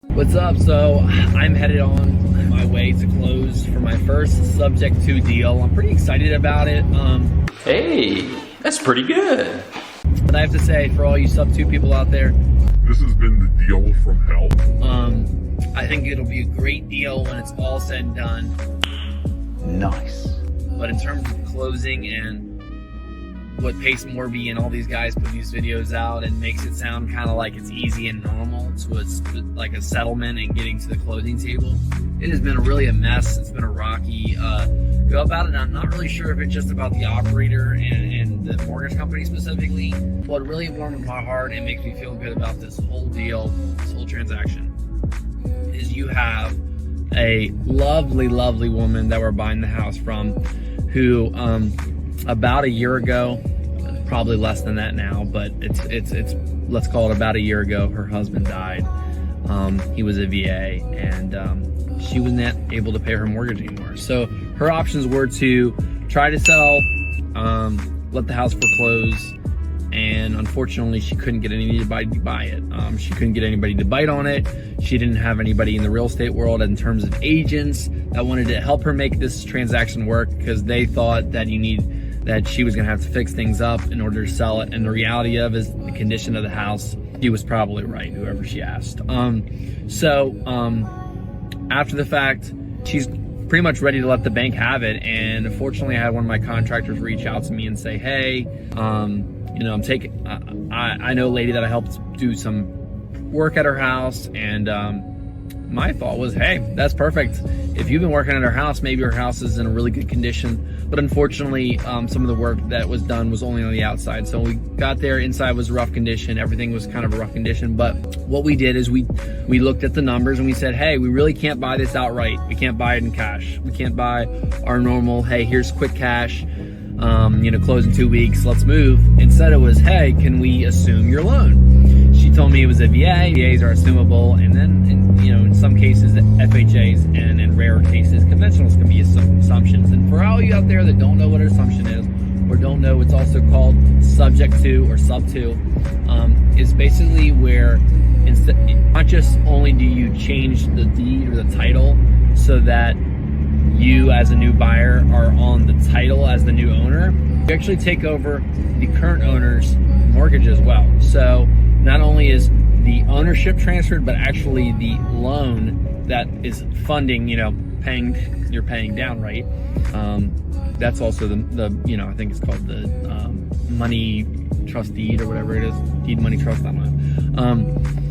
What's up? So I'm headed on my way to close for my first subject to deal. I'm pretty excited about it. Hey, that's pretty good. But I have to say, for all you sub 2 people out there, this has been the deal from hell. I think it'll be a great deal when it's all said and done. Nice. But in terms of closing and what Pace Morby and all these guys put these videos out and makes it sound kind of like it's easy and normal to like a settlement and getting to the closing table, it has been really a mess. It's been a rocky go about it. I'm not really sure if it's just about the operator and the mortgage company specifically. What really warmed my heart and makes me feel good about this whole deal, this whole transaction, is you have a lovely, lovely woman that we're buying the house from who about a year ago, probably less than that now, but it's let's call it about a year ago, her husband died. He was a VA, and she was not able to pay her mortgage anymore. So her options were to try to sell, let the house foreclose, and unfortunately she couldn't get anybody to buy it. She couldn't get anybody to bite on it. She didn't have anybody in the real estate world in terms of agents that wanted to help her make this transaction work, because they thought that that she was gonna have to fix things up in order to sell it. And the reality of is the condition of the house, she was probably right, whoever she asked. After the fact, she's pretty much ready to let the bank have it. And unfortunately, I had one of my contractors reach out to me and say, hey, you know, I know a lady that I helped do some work at her house, and my thought was, hey, that's perfect. If you've been working at her house, maybe her house is in a really good condition. But unfortunately, some of the work that was done was only on the outside. So we got there, inside was rough condition, everything was kind of a rough condition. But what we did is we looked at the numbers and we said, hey, we really can't buy this outright. We can't buy it in cash. We can't buy our normal, hey, here's quick cash, you know, close in 2 weeks, let's move. Instead it was, hey, can we assume your loan? She told me it was a VA. VAs are assumable, and then you know, in some cases FHAs, and in rare cases conventionals can be assumptions. And for all you out there that don't know what an assumption is, or don't know what's also called subject to or sub to, is basically where instead, not just only do you change the deed or the title so that you as a new buyer are on the title as the new owner, you actually take over the current owner's mortgage as well. So not only is the ownership transferred, but actually the loan that is funding, you know, you're paying down, right? That's also the you know, I think it's called the money trust deed or whatever it is, deed money trust. I don't know.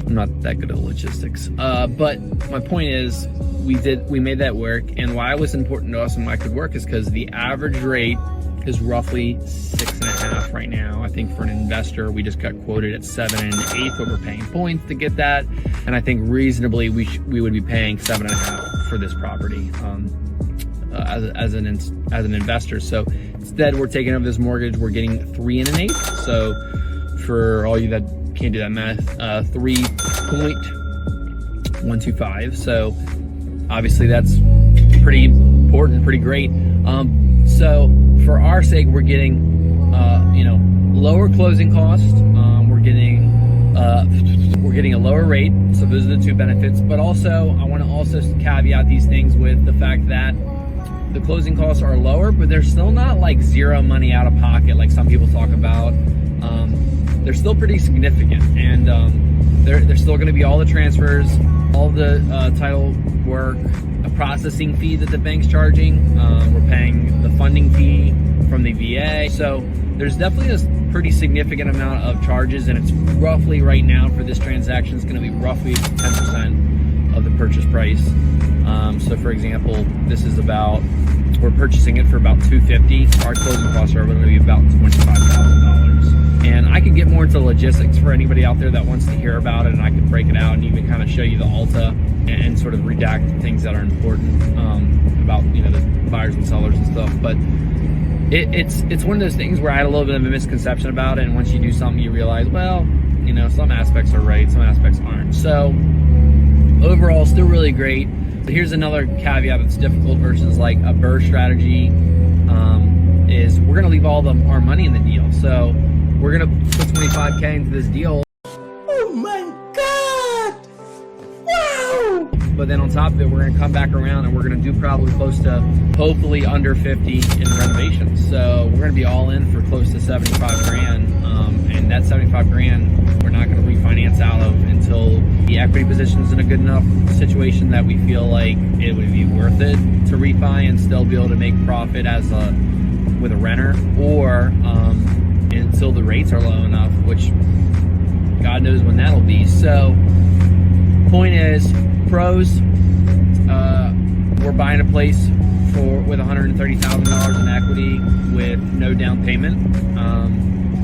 I'm not that good at logistics. But my point is, we made that work. And why it was important to us and why it could work is because the average rate is roughly 6.5 right now. I think for an investor, we just got quoted at 7 1/8, but we're paying points to get that. And I think reasonably we would be paying 7.5 for this property as an investor. So instead, we're taking over this mortgage. We're getting 3 1/8. So for all you that can't do that math, 3.125. So obviously that's pretty important, pretty great. So for our sake, we're getting, you know, lower closing costs. We're getting a lower rate. So those are the 2 benefits. But also, I want to also caveat these things with the fact that the closing costs are lower, but they're still not like zero money out of pocket like some people talk about. They're still pretty significant, and they're still going to be all the transfers, all the title work, a processing fee that the bank's charging. We're paying the funding fee from the VA. So there's definitely a pretty significant amount of charges, and it's roughly right now for this transaction, it's going to be roughly 10% of the purchase price. So for example, this is we're purchasing it for about $250. Our closing costs are going to be about $25,000. And I could get more into logistics for anybody out there that wants to hear about it, and I could break it out and even kind of show you the Alta and sort of redact things that are important about, you know, the buyers and sellers and stuff. But it's one of those things where I had a little bit of a misconception about it, and once you do something, you realize, well, you know, some aspects are right, some aspects aren't. So overall, still really great. But here's another caveat that's difficult versus like a BRRRR strategy, is we're gonna leave all our money in the deal. So we're gonna put $25K into this deal. Oh my God! Wow! But then on top of it, we're gonna come back around and we're gonna do probably close to, hopefully under 50 in renovations. So we're gonna be all in for close to 75 grand. And that 75 grand, we're not gonna refinance out of until the equity position's in a good enough situation that we feel like it would be worth it to refi and still be able to make profit with a renter, or until the rates are low enough, which God knows when that'll be. So point is, pros, we're buying a place with $130,000 in equity with no down payment.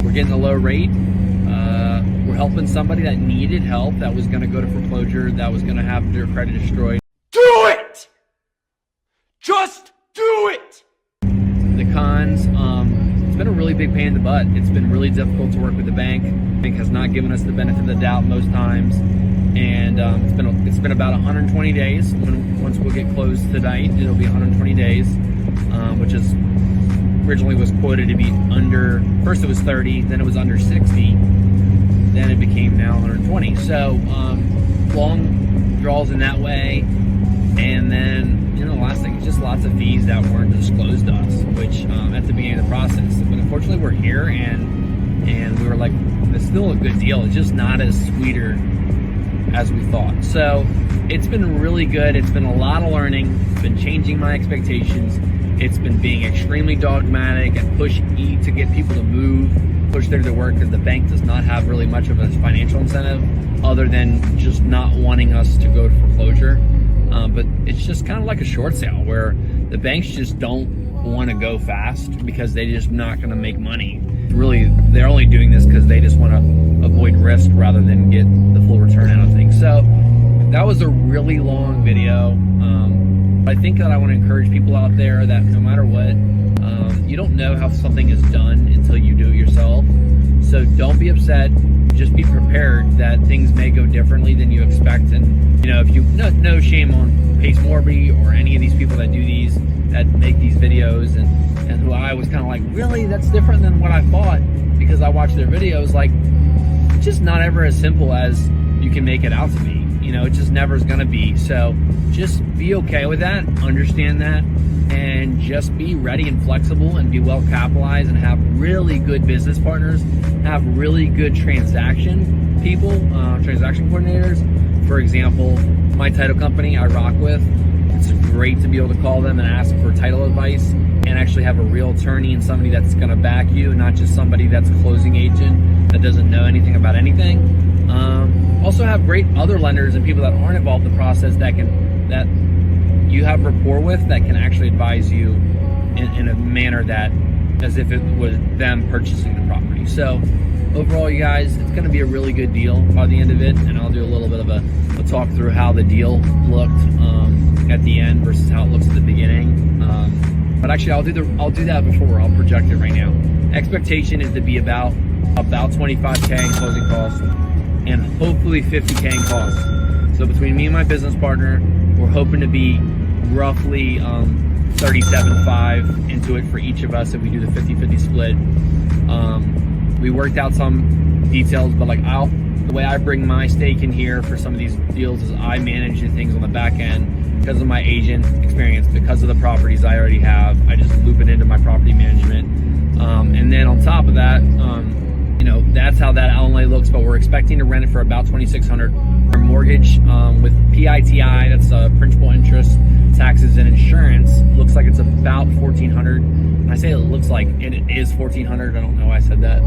We're getting a low rate. We're helping somebody that needed help, that was going to go to foreclosure, that was going to have their credit destroyed. Do it! Just do it! The cons, it's been a really big pain in the butt. It's been really difficult to work with the bank. The bank has not given us the benefit of the doubt most times. And it's been about 120 days. Once we'll get closed tonight, it'll be 120 days, which is originally was quoted to be under, first it was 30, then it was under 60, then it became now 120. So long draws in that way. And then, the last thing is just lots of fees that weren't disclosed to us, which at the beginning of the process. But unfortunately, we're here, and we were like, it's still a good deal. It's just not as sweeter as we thought. So it's been really good. It's been a lot of learning. It's been changing my expectations. It's been being extremely dogmatic and push to get people to move, push there to work, because the bank does not have really much of a financial incentive other than just not wanting us to go to foreclosure. But it's just kind of like a short sale where the banks just don't want to go fast because they're just not going to make money. Really, they're only doing this because they just want to avoid risk rather than get the full return out of things. So that was a really long video. I think that I want to encourage people out there that no matter what, you don't know how something is done until you do it yourself. So don't be upset. Just be prepared that things may go differently than you expect. And if you no shame on Pace Morby or any of these people that do these, that make these videos, and who I was kind of like, really, that's different than what I thought, because I watched their videos. Like, it's just not ever as simple as you can make it out to be. It just never is going to be. So just be okay with that, understand that, and just be ready and flexible and be well capitalized and have really good business partners, have really good transaction people, transaction coordinators. For example, my title company I rock with, it's great to be able to call them and ask for title advice and actually have a real attorney and somebody that's going to back you, not just somebody that's a closing agent that doesn't know anything about anything. Also have great other lenders and people that aren't involved in the process that you have rapport with, that can actually advise you in a manner that as if it was them purchasing the property. So overall, you guys, it's going to be a really good deal by the end of it, and I'll do a little bit of a talk through how the deal looked at the end versus how it looks at the beginning. But actually, I'll do that before. I'll project it right now. Expectation is to be about 25K in closing costs and hopefully 50K in costs. So between me and my business partner, we're hoping to be roughly 37.5 into it for each of us if we do the 50-50 split. We worked out some details, but the way I bring my stake in here for some of these deals is I manage the things on the back end because of my agent experience, because of the properties I already have. I just loop it into my property management. And then on top of that, that's how that outlay looks, but we're expecting to rent it for about $2,600. Our mortgage with PITI, that's principal, interest, taxes, and insurance, looks like it's about $1,400. And I say it looks like it is $1,400. I don't know why I said that.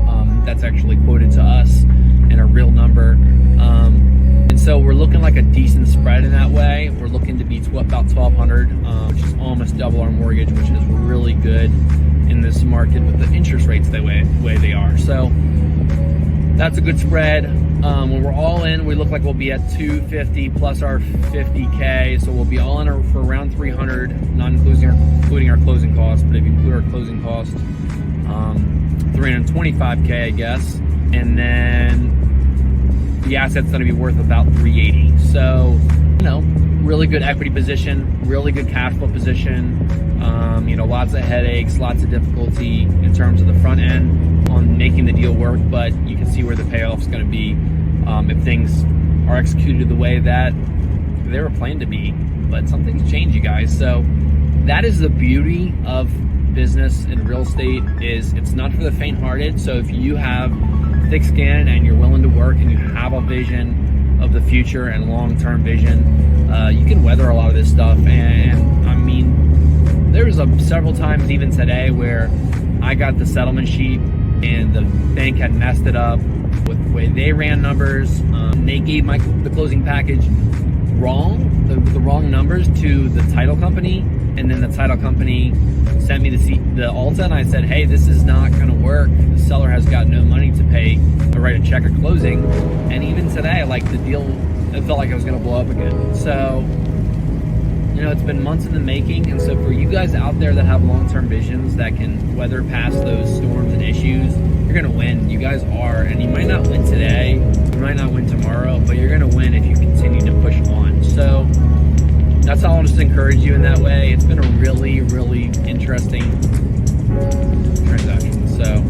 That's actually quoted to us in a real number. And so we're looking like a decent spread in that way. We're looking to be about $1,200, which is almost double our mortgage, which is really good in this market with the interest rates the way they are. So that's a good spread. When we're all in, we look like we'll be at 250 plus our 50K. So we'll be all in for around 300, not including our closing costs. But if you include our closing costs, 325K, I guess. And then the asset's going to be worth about 380. So, really good equity position, really good cash flow position. Lots of headaches, lots of difficulty in terms of the front end on making the deal work, but you can see where the payoff's going to be if things are executed the way that they were planned to be, but something's changed, you guys. So that is the beauty of business and real estate, is it's not for the faint-hearted. So if you have thick skin and you're willing to work and you have a vision of the future and long-term vision, you can weather a lot of this stuff. And I mean, there was several times even today where I got the settlement sheet and the bank had messed it up with the way they ran numbers. They gave the closing package wrong, the wrong numbers to the title company, and then the title company sent me the Alta, and I said, hey, this is not going to work. The seller has got no money to pay or write a check at closing. And even today, like, the deal, it felt like it was going to blow up again. So, you know, it's been months in the making. And so for you guys out there that have long-term visions that can weather past those storms and issues, you're going to win. You guys are. And you might not win today, you might not win tomorrow, but you're going to win if you continue to push on. So that's how I'll just encourage you in that way. It's been a really, really interesting transaction. So